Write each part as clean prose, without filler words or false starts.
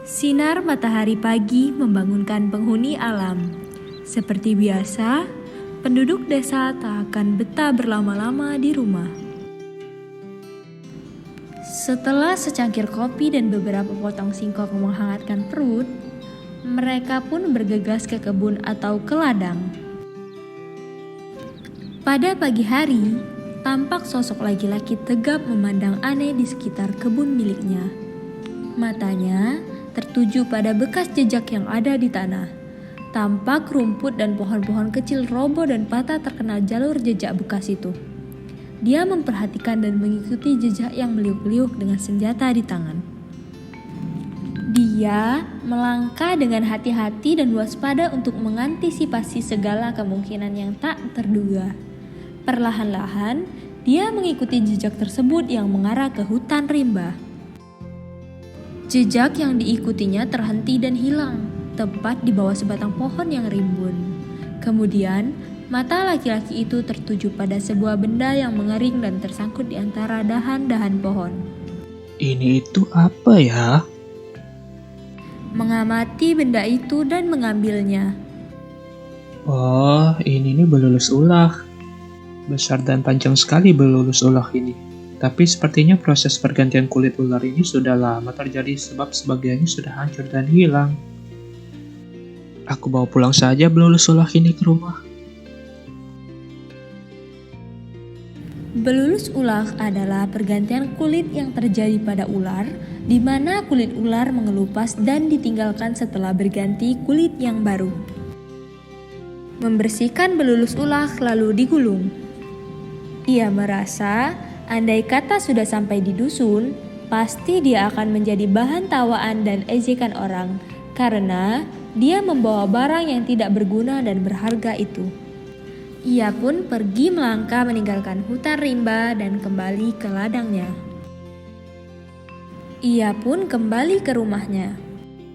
Sinar matahari pagi membangunkan penghuni alam. Seperti biasa, penduduk desa tak akan betah berlama-lama di rumah. Setelah secangkir kopi dan beberapa potong singkong menghangatkan perut, mereka pun bergegas ke kebun atau ke ladang. Pada pagi hari, tampak sosok laki-laki tegap memandang aneh di sekitar kebun miliknya. Matanya tertuju pada bekas jejak yang ada di tanah. Tampak rumput dan pohon-pohon kecil roboh dan patah terkena jalur jejak bekas itu. Dia memperhatikan dan mengikuti jejak yang meliuk-liuk dengan senjata di tangan. Dia melangkah dengan hati-hati dan waspada untuk mengantisipasi segala kemungkinan yang tak terduga. Perlahan-lahan, dia mengikuti jejak tersebut yang mengarah ke hutan rimba. Jejak yang diikutinya terhenti dan hilang, tepat di bawah sebatang pohon yang rimbun. Kemudian, mata laki-laki itu tertuju pada sebuah benda yang mengering dan tersangkut di antara dahan-dahan pohon. Ini itu apa ya? Mengamati benda itu dan mengambilnya. Oh, ini nih belulus ulah. Besar dan panjang sekali belulus ulah ini. Tapi sepertinya proses pergantian kulit ular ini sudah lama terjadi sebab sebagiannya sudah hancur dan hilang. Aku bawa pulang saja belulus ulah ini ke rumah. Belulus ulah adalah pergantian kulit yang terjadi pada ular, di mana kulit ular mengelupas dan ditinggalkan setelah berganti kulit yang baru. Membersihkan belulus ulah lalu digulung. Ia merasa andai kata sudah sampai di dusun, pasti dia akan menjadi bahan tawaan dan ejekan orang, karena dia membawa barang yang tidak berguna dan berharga itu. Ia pun pergi melangkah meninggalkan hutan rimba dan kembali ke ladangnya. Ia pun kembali ke rumahnya.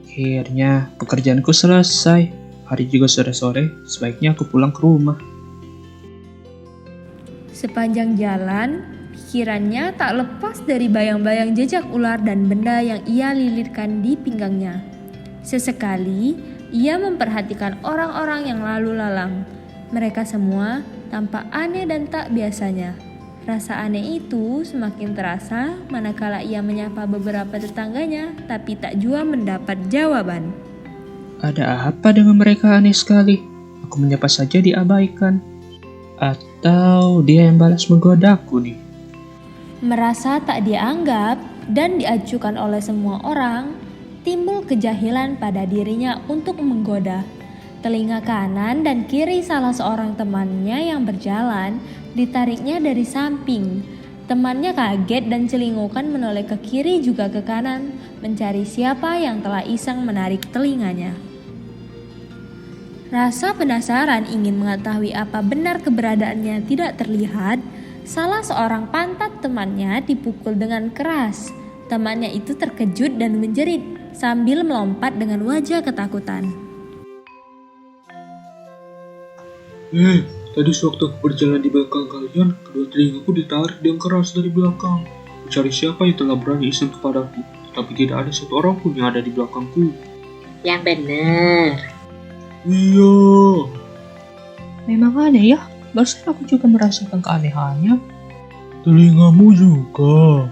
Akhirnya, pekerjaanku selesai. Hari juga sudah sore, sebaiknya aku pulang ke rumah. Sepanjang jalan, pikirannya tak lepas dari bayang-bayang jejak ular dan benda yang ia lilitkan di pinggangnya. Sesekali, ia memperhatikan orang-orang yang lalu lalang. Mereka semua tampak aneh dan tak biasanya. Rasa aneh itu semakin terasa manakala ia menyapa beberapa tetangganya, tapi tak jua mendapat jawaban. Ada apa dengan mereka aneh sekali? Aku menyapa saja diabaikan. Atau dia yang balas menggodaku nih? Merasa tak dianggap dan diacukan oleh semua orang, timbul kejahilan pada dirinya untuk menggoda. Telinga kanan dan kiri salah seorang temannya yang berjalan ditariknya dari samping. Temannya kaget dan celingukan menoleh ke kiri juga ke kanan, mencari siapa yang telah iseng menarik telinganya. Rasa penasaran ingin mengetahui apa benar keberadaannya tidak terlihat, salah seorang pantat temannya dipukul dengan keras. Temannya itu terkejut dan menjerit sambil melompat dengan wajah ketakutan. Tadi sewaktu aku berjalan di belakang kalian, kedua telingaku ditarik dengan keras dari belakang. Mencari siapa yang telah berani iseng kepadaku, tapi tidak ada satu orang pun yang ada di belakangku. Yang benar. Iya. Memang aneh ya, barusan aku juga merasakan keanehannya. Telingamu juga.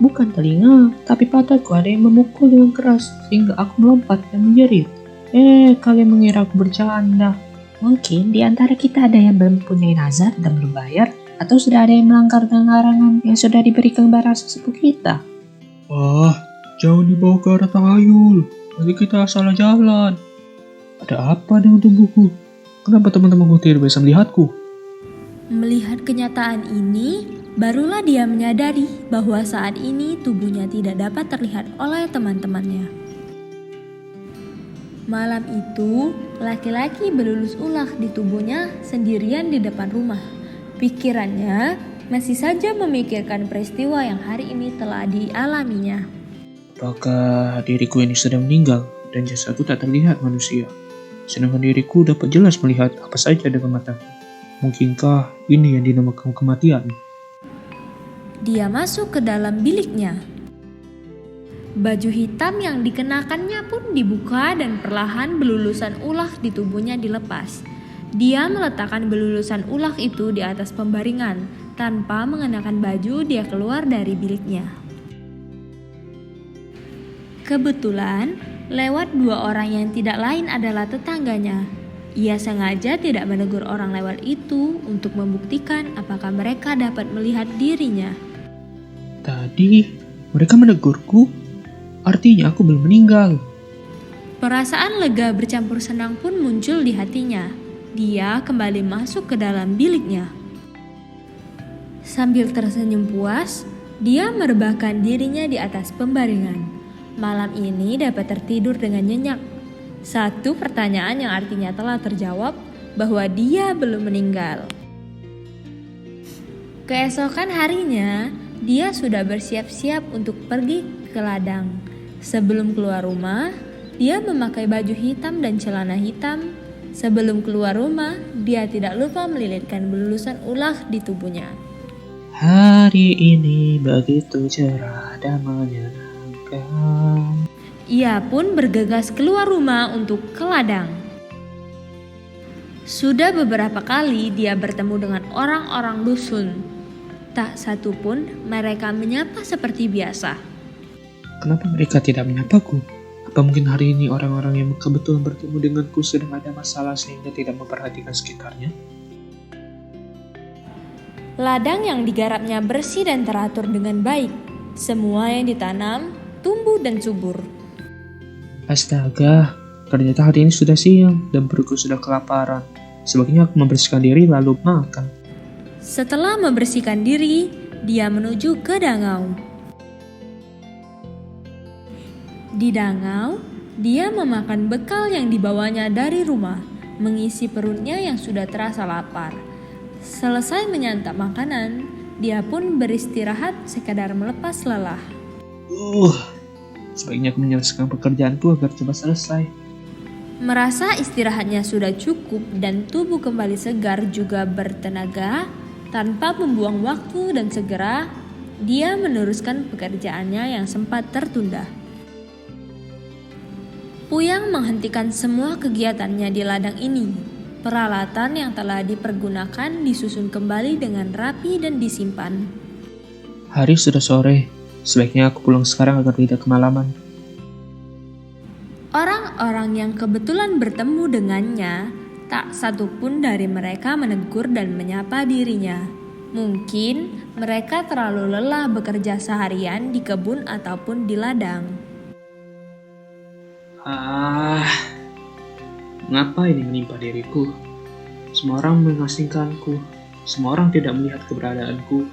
Bukan telinga, tapi patahku ada yang memukul dengan keras, sehingga aku melompat dan menjerit. Kalian mengira aku bercanda. Mungkin di antara kita ada yang belum mempunyai nazar dan belum bayar, atau sudah ada yang melanggar dengan larangan yang sudah diberikan kepada sesepuh kita. Jangan dibawa ke arah tahayul, nanti kita salah jalan. Ada apa dengan tubuhku? Kenapa teman-temanku tidak bisa melihatku? Melihat kenyataan ini, barulah dia menyadari bahwa saat ini tubuhnya tidak dapat terlihat oleh teman-temannya. Malam itu, laki-laki berlulus ulah di tubuhnya sendirian di depan rumah. Pikirannya masih saja memikirkan peristiwa yang hari ini telah dialaminya. Apakah diriku ini sudah meninggal dan jasadku tak terlihat manusia? Sedangkan diriku dapat jelas melihat apa saja dengan mataku. Mungkinkah ini yang dinamakan kematian? Dia masuk ke dalam biliknya. Baju hitam yang dikenakannya pun dibuka dan perlahan belulusan ulah di tubuhnya dilepas. Dia meletakkan belulusan ulah itu di atas pembaringan. Tanpa mengenakan baju, dia keluar dari biliknya. Kebetulan, lewat dua orang yang tidak lain adalah tetangganya. Ia sengaja tidak menegur orang lewat itu untuk membuktikan apakah mereka dapat melihat dirinya. Tadi mereka menegurku, artinya aku belum meninggal. Perasaan lega bercampur senang pun muncul di hatinya. Dia kembali masuk ke dalam biliknya. Sambil tersenyum puas, dia merebahkan dirinya di atas pembaringan. Malam ini dapat tertidur dengan nyenyak. Satu pertanyaan yang artinya telah terjawab bahwa dia belum meninggal. Keesokan harinya, dia sudah bersiap-siap untuk pergi ke ladang. Sebelum keluar rumah, dia memakai baju hitam dan celana hitam. Sebelum keluar rumah, dia tidak lupa melilitkan belulusan ulah di tubuhnya. Hari ini begitu cerah dan menyenangkan. Ia pun bergegas keluar rumah untuk ke ladang. Sudah beberapa kali dia bertemu dengan orang-orang dusun. Tak satu pun mereka menyapa seperti biasa. Kenapa mereka tidak menyapaku? Apa mungkin hari ini orang-orang yang kebetulan bertemu denganku sedang ada masalah sehingga tidak memperhatikan sekitarnya? Ladang yang digarapnya bersih dan teratur dengan baik. Semua yang ditanam tumbuh dan subur. Astaga, ternyata hari ini sudah siang dan perutku sudah kelaparan. Sebaiknya aku membersihkan diri lalu makan. Setelah membersihkan diri, dia menuju ke dangau. Di dangau, dia memakan bekal yang dibawanya dari rumah, mengisi perutnya yang sudah terasa lapar. Selesai menyantap makanan, dia pun beristirahat sekadar melepas lelah. Sebaiknya aku menyelesaikan pekerjaanku agar cepat selesai. Merasa istirahatnya sudah cukup dan tubuh kembali segar juga bertenaga, tanpa membuang waktu dan segera, dia meneruskan pekerjaannya yang sempat tertunda. Puyang menghentikan semua kegiatannya di ladang ini. Peralatan yang telah dipergunakan disusun kembali dengan rapi dan disimpan. Hari sudah sore. Sebaiknya aku pulang sekarang agar tidak kemalaman. Orang-orang yang kebetulan bertemu dengannya, tak satu pun dari mereka menegur dan menyapa dirinya. Mungkin mereka terlalu lelah bekerja seharian di kebun ataupun di ladang. Mengapa ini menimpa diriku? Semua orang mengasingkanku. Semua orang tidak melihat keberadaanku.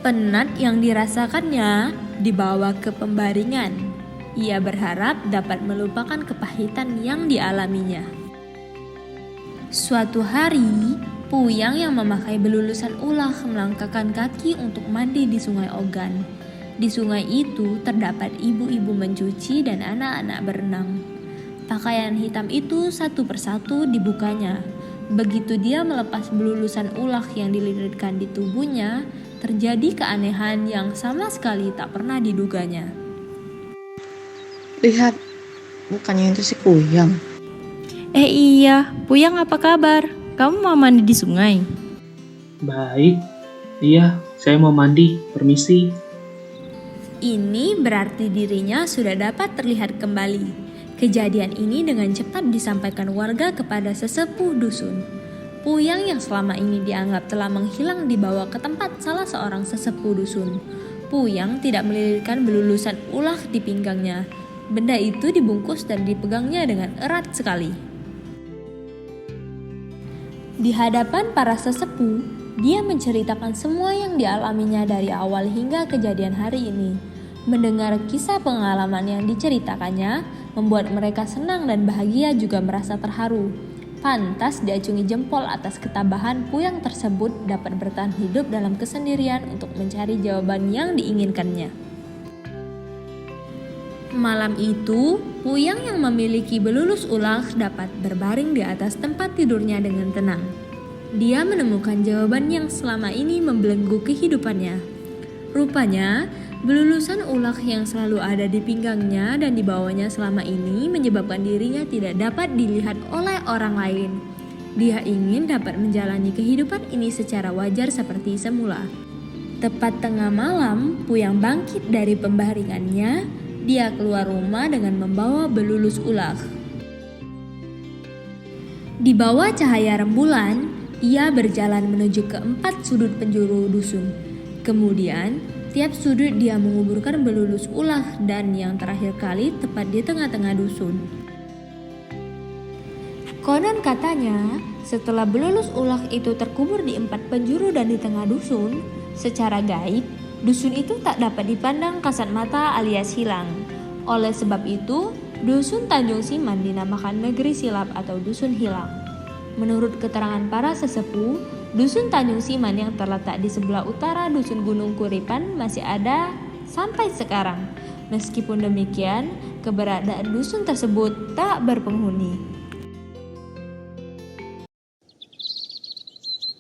Penat yang dirasakannya dibawa ke pembaringan. Ia berharap dapat melupakan kepahitan yang dialaminya. Suatu hari, Puyang yang memakai belulusan ulah melangkahkan kaki untuk mandi di sungai Ogan. Di sungai itu terdapat ibu-ibu mencuci dan anak-anak berenang. Pakaian hitam itu satu persatu dibukanya. Begitu dia melepas belulusan ulah yang dililitkan di tubuhnya, terjadi keanehan yang sama sekali tak pernah diduganya. Lihat, bukannya itu si Puyang. Iya, Puyang apa kabar? Kamu mau mandi di sungai? Baik. Iya, saya mau mandi. Permisi. Ini berarti dirinya sudah dapat terlihat kembali. Kejadian ini dengan cepat disampaikan warga kepada sesepuh dusun. Puyang yang selama ini dianggap telah menghilang dibawa ke tempat salah seorang sesepuh dusun. Puyang tidak melilitkan belulusan ulah di pinggangnya. Benda itu dibungkus dan dipegangnya dengan erat sekali. Di hadapan para sesepuh, dia menceritakan semua yang dialaminya dari awal hingga kejadian hari ini. Mendengar kisah pengalaman yang diceritakannya, membuat mereka senang dan bahagia juga merasa terharu. Pantas diacungi jempol atas ketabahan Puyang tersebut dapat bertahan hidup dalam kesendirian untuk mencari jawaban yang diinginkannya. Malam itu, Puyang yang memiliki belulus ulah dapat berbaring di atas tempat tidurnya dengan tenang. Dia menemukan jawaban yang selama ini membelenggu kehidupannya. Rupanya, belulusan ular yang selalu ada di pinggangnya dan dibawanya selama ini menyebabkan dirinya tidak dapat dilihat oleh orang lain. Dia ingin dapat menjalani kehidupan ini secara wajar seperti semula. Tepat tengah malam, Puyang bangkit dari pembaringannya. Dia keluar rumah dengan membawa belulus ular. Di bawah cahaya rembulan, ia berjalan menuju ke 4 sudut penjuru dusun. Kemudian, tiap sudut dia menguburkan belulus ular dan yang terakhir kali tepat di tengah-tengah dusun. Konon katanya, setelah belulus ular itu terkubur di 4 penjuru dan di tengah dusun, secara gaib, dusun itu tak dapat dipandang kasat mata alias hilang. Oleh sebab itu, dusun Tanjung Siman dinamakan negeri silap atau dusun hilang. Menurut keterangan para sesepuh, dusun Tanjung Siman yang terletak di sebelah utara dusun Gunung Kuripan masih ada sampai sekarang. Meskipun demikian, keberadaan dusun tersebut tak berpenghuni.